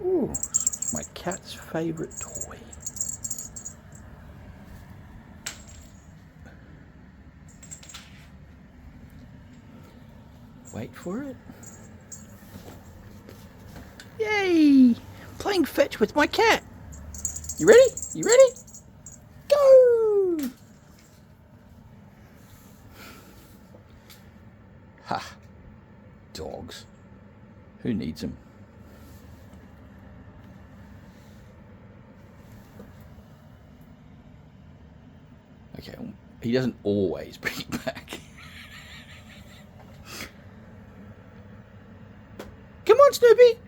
Ooh, it's my cat's favorite toy. Wait for it. Yay! Playing fetch with my cat. You ready? You ready? Go! Ha! Dogs. Who needs them? Okay, he doesn't always bring it back. Come on, Snoopy!